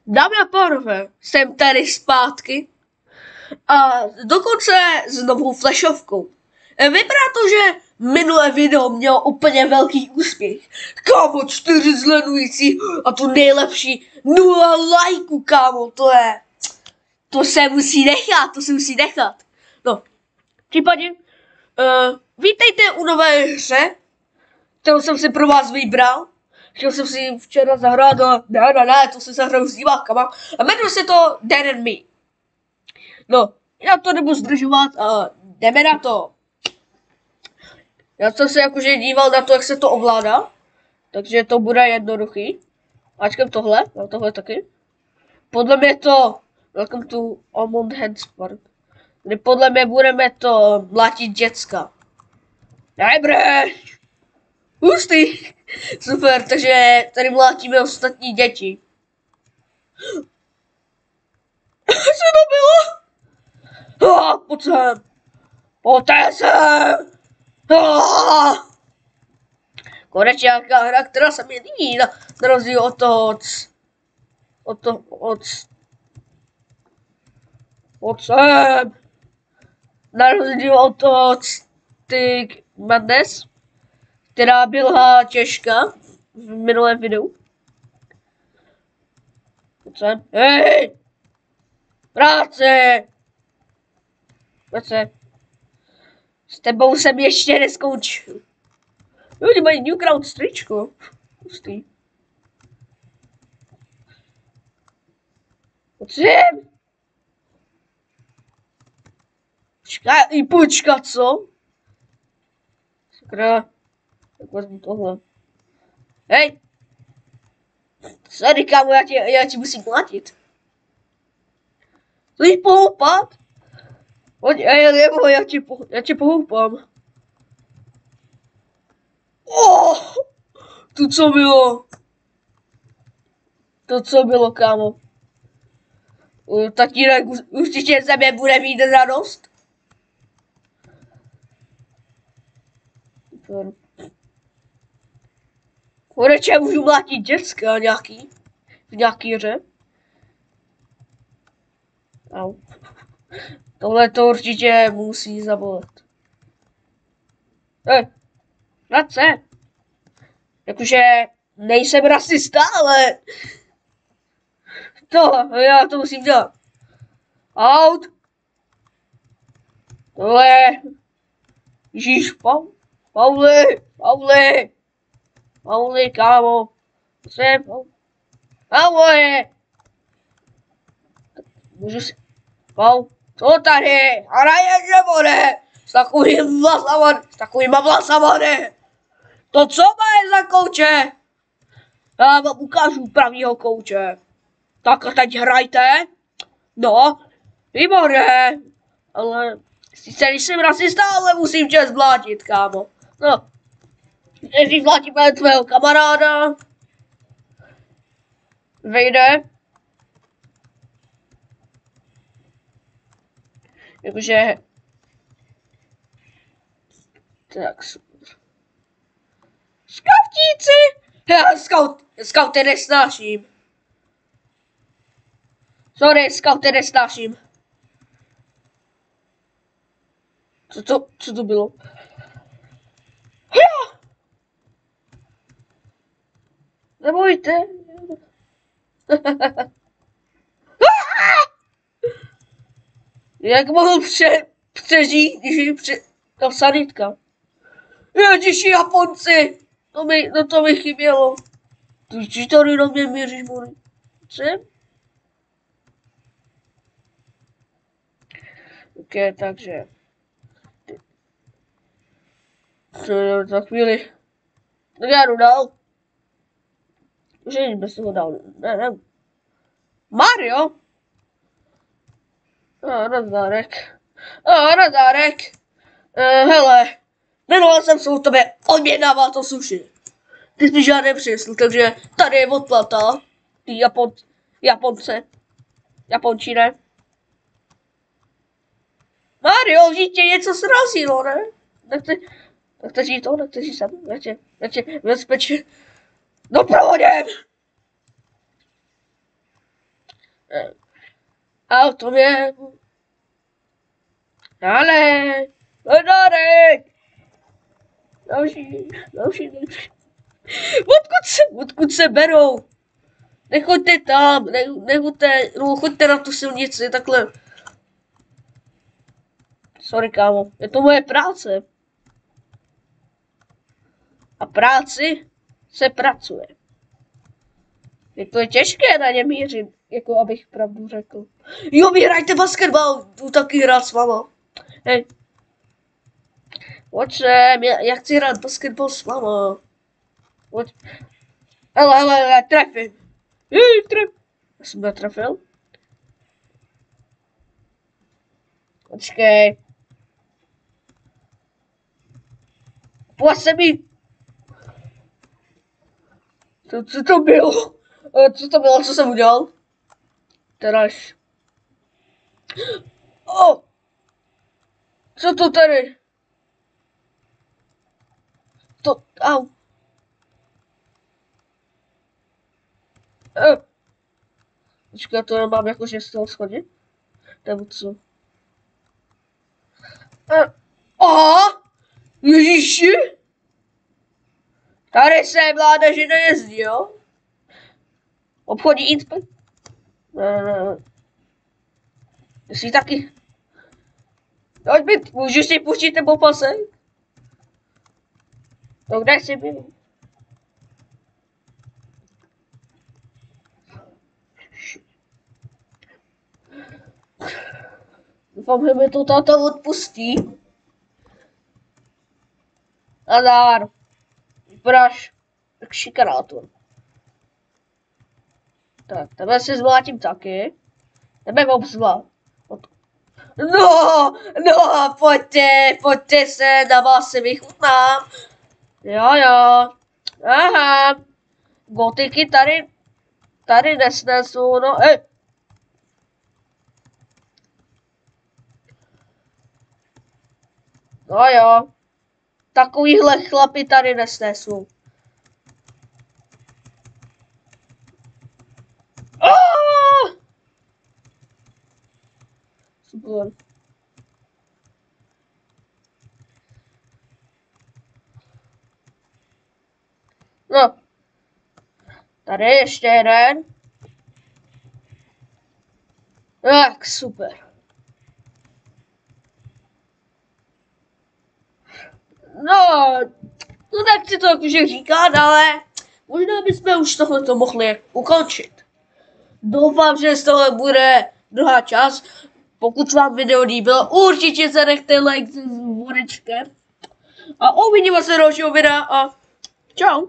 Dámy a pánové, jsem tady zpátky a dokonce s novou flashovkou. Vypadá to, že minulé video mělo úplně velký úspěch. Kámo, 4 sledující a to nejlepší 0 lajků, kámo, to se musí nechat. No, případně, vítejte u nové hře, kterou jsem si pro vás vybral. Chtěl jsem si včera zahrát a ne, to si zahraju s divákama. A jmenuje se to Dead and Me. No, já to nebudu zdržovat a jdeme na to. Já jsem se jakože díval na to, jak se to ovládá. Takže to bude jednoduchý. Ačkem tohle, no tohle taky. Podle mě to, welcome to Almond Heads Park. Kdy podle mě budeme to mlátit děcka. Dobré. Hustý. Super, takže tady mlátíme ostatní děti. Co to bylo? Pojď sem. Pojďte sem. Konečně nějaká hra, která se mi líbí, na rozdíl od toho, pojď sem. Na rozdíl od toho Stick Madness, která byla těžká v minulém videu. Pojď sem. Hej! Práce! Pojď sem. S tebou jsem ještě neskončil. Oni mají Newground stričko. Pustý. Pojď sem. Počkat, co? Sakra. Tak vezmu tohle. Hej! Sorry, kámo, já ti musím platit. Chceš pohoupat? Pojď, nebo já tě pohoupám. To co bylo? To co bylo, kámo? Tatínek určitě ze mě bude mít radost. Konečně můžu mlátit děcka v nějaký hře. Au. Tohle to určitě musí zabolet. Vrať se. Jakože nejsem rasista, ale já to musím dělat. Out. Tohle. Ježíš, Pauli, kámo. Jsem, Pauli. Můžu si, co tady? Hraješ nebo ne? S takovýma vlasama ne? To co má je za kouče? Já vám ukážu pravýho kouče. Tak a teď hrajte. No, výborně. Ale sice nejsem rasista, ale musím tě zvlátit, kámo. No. Než zvlátíme tvého kamaráda. Vejde. Jakože... Tak, super. Skautíci! Já skauty nesnáším. Sorry, skauty nesnáším. Co to bylo? Nebojte. Jak mohl přežít, když jim tam sanitka? Ježiši, Japonci! To mi chybělo. Ty tady na mě míříš, můj. Co? Ok, takže. Za chvíli. Tak já jdu dál. Už není bez toho dál. Ne. Mario? Nazdárek. Hele. Minule jsem se u tebe objednával to sushi. Ty jsi mi žádné přinesl, takže tady je odplata. Ty Japončine. Mario, vždyť tě něco srazilo, ne? Nechceš jít sem, já tě bezpečně doprovodím. A v tom je... Ale, Dárek! Další. Odkud se berou? Nechoďte tam, choďte na tu silnici, takhle. Sorry, kámo, je to moje práce. A práci se pracuje. Je to těžké na ně mířit, jako abych pravdu řekl. Jo, vy hrajte basketbal, jdu taky hrát s váma. Hej. Pojď sem, já chci hrát basketbal s váma. Pojď. Hele, trefím. Já jsem netrefil. Počkej. Pojď se mi. Co to bylo? Co jsem udělal? Teraž. Co to tady? Au. Počkej, to nemám jakože z toho schodit? Nebo co? Ježiši! Tady se mládeži nejezdí, jo? Obchodní inspekt? Ne. Jsi taky. Můžu si pustit ten popasek? To kde jsi byl? Doufám, že mi to táta odpustí. Nadár. Vypadáš jak šikanátor. Tak, tebe si zmlátím taky. Tebe obzvlát. No, pojďte se, na vás se vychutnám. Jo. Aha. Gotiky tady nesnesu, no, No jo. Takovýhle chlapy tady nesnesu. Super. No. Tady ještě jeden. Tak, super. No tak si to jakože říkat, ale možná bychom už tohleto mohli ukončit. Doufám, že z toho bude druhá část. Pokud vám video líbilo, určitě zanechte like s zvonečkem. A uvidíme se dalšího videa a čau.